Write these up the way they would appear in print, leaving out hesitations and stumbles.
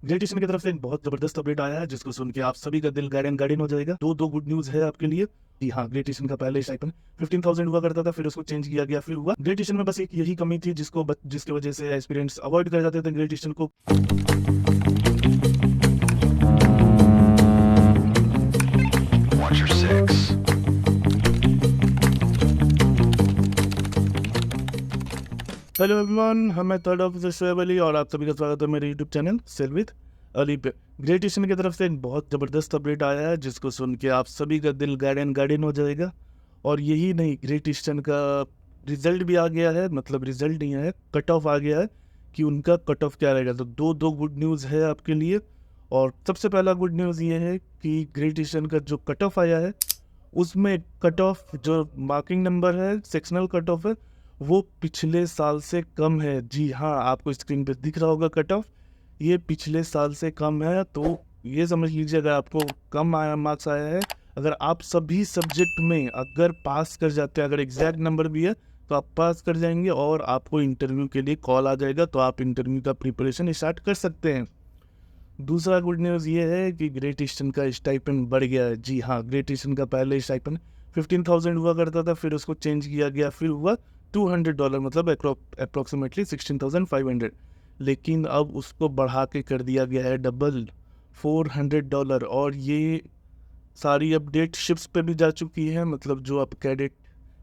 Great eastern की तरफ से एक बहुत जबरदस्त अपडेट आया है जिसको सुन के आप सभी का दिल गार्डन गार्डन हो जाएगा। दो गुड न्यूज है आपके लिए। जी हाँ, ग्रेट ईस्टर्न का पहले स्टाइपेंड 15,000 हुआ करता था, फिर उसको चेंज किया गया, फिर हुआ। ग्रेट ईस्टर्न में बस एक यही कमी थी जिसकी वजह से एस्पिरेंट्स अवॉइड कर जाते थे ग्रेट ईस्टर्न को। Watch your six. Hello everyone, मैं थर्ड ऑफिसर शोएब अली और आप सभी का स्वागत है मेरे YouTube channel sail with Ali पे। ग्रेट ईस्टर्न की तरफ से एक बहुत ज़बरदस्त अपडेट आया है जिसको सुन के आप सभी का दिल गार्डन गार्डन हो जाएगा। और यही नहीं, ग्रेट ईस्टर्न का रिजल्ट भी आ गया है, मतलब रिजल्ट नहीं है, कट ऑफ आ गया है कि उनका कट ऑफ क्या रहेगा। तो दो गुड न्यूज़ है आपके लिए। और सबसे पहला गुड न्यूज़ ये है कि ग्रेट ईस्टर्न का जो कट ऑफ आया है उसमें कट ऑफ जो मार्किंग नंबर है, सेक्शनल कट ऑफ है, वो पिछले साल से कम है। जी हाँ, आपको स्क्रीन पे दिख रहा होगा कट ऑफ, ये पिछले साल से कम है। तो ये समझ लीजिए, अगर आपको कम आया मार्क्स आया है, अगर आप सभी सब्जेक्ट में अगर पास कर जाते हैं, अगर एग्जैक्ट नंबर भी है तो आप पास कर जाएंगे और आपको इंटरव्यू के लिए कॉल आ जाएगा, तो आप इंटरव्यू का प्रिपरेशन स्टार्ट कर सकते हैं। दूसरा गुड न्यूज़ ये है कि ग्रेट ईस्टर्न का स्टाइपेंड बढ़ गया है। जी हाँ, ग्रेट ईस्टर्न का पहले स्टाइपेंड 15,000 हुआ करता था, फिर उसको चेंज किया गया, फिर हुआ $200, मतलब अप्रोक्सीमेटली 16,500। लेकिन अब उसको बढ़ा के कर दिया गया है डबल, $400। और ये सारी अपडेट शिप्स पे भी जा चुकी है, मतलब जो अब कैडेट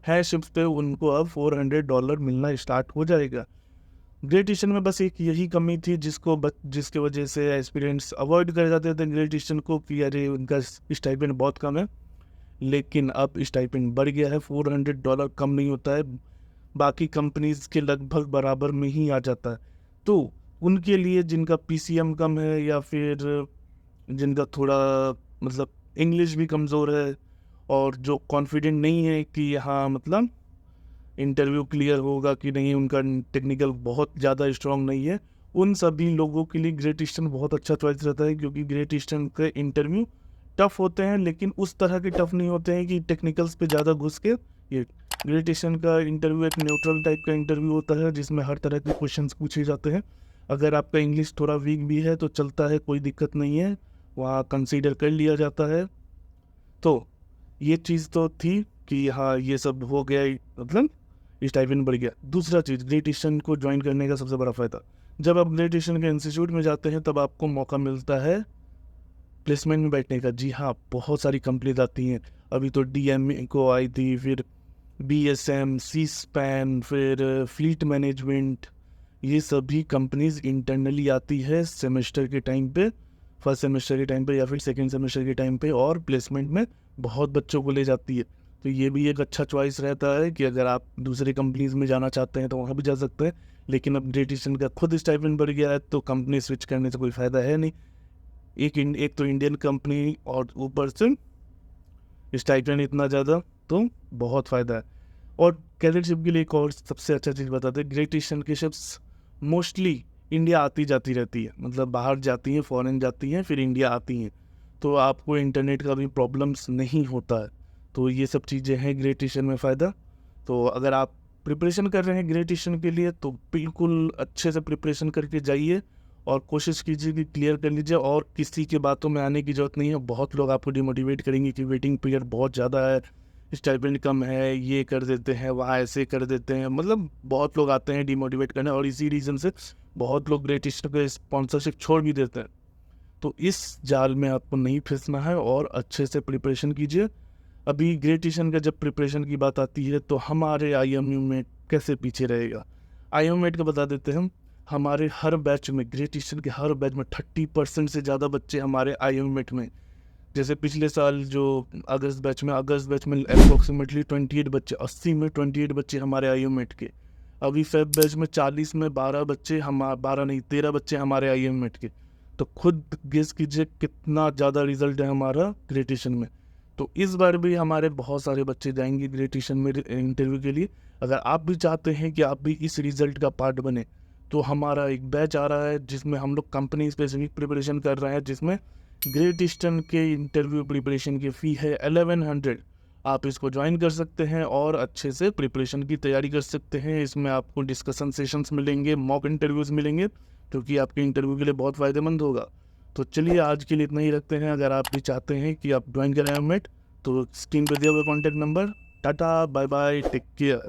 है शिप्स पे उनको अब $400 मिलना स्टार्ट हो जाएगा। ग्रेट ईस्टर्न में बस एक यही कमी थी जिसके वजह से एस्पिरेंट्स अवॉइड कर जाते थे ग्रेट ईस्टर्न को कि अरे उनका स्टाइपेंड बहुत कम है। लेकिन अब स्टाइपेंड बढ़ गया है, $400 कम नहीं होता है, बाकी कंपनीज के लगभग बराबर में ही आ जाता है। तो उनके लिए जिनका पीसीएम कम है या फिर जिनका थोड़ा मतलब इंग्लिश भी कमज़ोर है और जो कॉन्फिडेंट नहीं है कि हाँ मतलब इंटरव्यू क्लियर होगा कि नहीं, उनका टेक्निकल बहुत ज़्यादा स्ट्रांग नहीं है, उन सभी लोगों के लिए ग्रेट ईस्टर्न बहुत अच्छा चॉइस रहता है। क्योंकि ग्रेट ईस्टर्न के इंटरव्यू टफ होते हैं, लेकिन उस तरह के टफ नहीं होते हैं कि टेक्निकल्स पे ज़्यादा घुस के। ये ग्रेट ईस्टर्न का इंटरव्यू एक न्यूट्रल टाइप का इंटरव्यू होता है जिसमें हर तरह के क्वेश्चंस पूछे जाते हैं। अगर आपका इंग्लिश थोड़ा वीक भी है तो चलता है, कोई दिक्कत नहीं है, वहाँ कंसीडर कर लिया जाता है। तो ये चीज़ तो थी कि हाँ ये सब हो गया, मतलब स्टाइपेंड बढ़ गया। दूसरा चीज़, ग्रेट ईस्टर्न को ज्वाइन करने का सबसे बड़ा फ़ायदा, जब आप ग्रेट ईस्टर्न के इंस्टीट्यूट में जाते हैं तब आपको मौका मिलता है प्लेसमेंट में बैठने का। जी हाँ, बहुत सारी कंपनीज आती हैं। अभी तो डीएमए को आई थी, फिर बीएसएम, सी स्पैन, फिर फ्लीट मैनेजमेंट, ये सभी कंपनीज इंटरनली आती है सेमेस्टर के टाइम पे, फर्स्ट सेमेस्टर के टाइम पे या फिर सेकेंड सेमेस्टर के टाइम पे, और प्लेसमेंट में बहुत बच्चों को ले जाती है। तो ये भी एक अच्छा चॉइस रहता है कि अगर आप दूसरी कंपनीज में जाना चाहते हैं तो वहाँ भी जा सकते हैं। लेकिन अब ग्रेट ईस्टर्न का खुद स्टाइपेंड बढ़ गया है तो कंपनी स्विच करने से कोई फ़ायदा है नहीं। एक तो इंडियन कंपनी और ऊपर से स्टाइपेंड इतना ज़्यादा, तो बहुत फ़ायदा है। और कैडेटशिप के लिए एक और सबसे अच्छा चीज़ बताते हैं, ग्रेट ईस्टर्न की शिप्स मोस्टली इंडिया आती जाती रहती है, मतलब बाहर जाती हैं, फॉरेन जाती हैं, फिर इंडिया आती हैं, तो आपको इंटरनेट का भी प्रॉब्लम्स नहीं होता है। तो ये सब चीज़ें हैं ग्रेट ईस्टर्न में फ़ायदा। तो अगर आप प्रिपरेशन कर रहे हैं ग्रेट ईस्टर्न के लिए तो बिल्कुल अच्छे से प्रिपरेशन करके जाइए और कोशिश कीजिए कि क्लियर कर लीजिए, और किसी के बातों में आने की ज़रूरत नहीं है। बहुत लोग आपको डिमोटिवेट करेंगे कि वेटिंग पीरियड बहुत ज़्यादा है, स्टाइपेंड कम है, ये कर देते हैं, वहाँ ऐसे कर देते हैं, मतलब बहुत लोग आते हैं डिमोटिवेट करने, और इसी रीज़न से बहुत लोग ग्रेट ईस्टर्न का स्पॉन्सरशिप छोड़ भी देते हैं। तो इस जाल में आपको नहीं फंसना है और अच्छे से प्रिपरेशन कीजिए। अभी ग्रेट ईस्टर्न का जब प्रिपरेशन की बात आती है तो हमारे आईएमयू में कैसे पीछे रहेगा, आईएमएट का बता देते हैं हम। हमारे हर बैच में, ग्रेट ईस्टर्न के हर बैच में 30% से ज़्यादा बच्चे हमारे आईएमएट में। जैसे पिछले साल जो अगस्त बैच में अप्रोक्सीमेटली 28 बच्चे, 80 में 28 बच्चे हमारे आईएमएट के। अभी फेब बैच में 40 में 12 बच्चे, हम 12 नहीं 13 बच्चे हमारे आईएमएट के। तो खुद गेस कीजिए कितना ज़्यादा रिजल्ट है हमारा ग्रेट ईस्टर्न में। तो इस बार भी हमारे बहुत सारे बच्चे जाएंगे ग्रेट ईस्टर्न में इंटरव्यू के लिए। अगर आप भी चाहते हैं कि आप भी इस रिजल्ट का पार्ट बने तो हमारा एक बैच आ रहा है जिसमें हम लोग कंपनी स्पेसिफिक प्रिपरेशन कर रहे हैं, जिसमें ग्रेट ईस्टर्न के इंटरव्यू प्रिपरेशन की फ़ी है 1100। आप इसको ज्वाइन कर सकते हैं और अच्छे से प्रिपरेशन की तैयारी कर सकते हैं। इसमें आपको डिस्कशन सेशंस मिलेंगे, मॉक इंटरव्यूज़ मिलेंगे, क्योंकि आपके इंटरव्यू के लिए बहुत फ़ायदेमंद होगा। तो चलिए आज के लिए इतना ही रखते हैं। अगर आप भी चाहते हैं कि आप ज्वाइन करें एममेट तो स्क्रीन पर दिया हुआ contact number. Tata, bye bye, take care.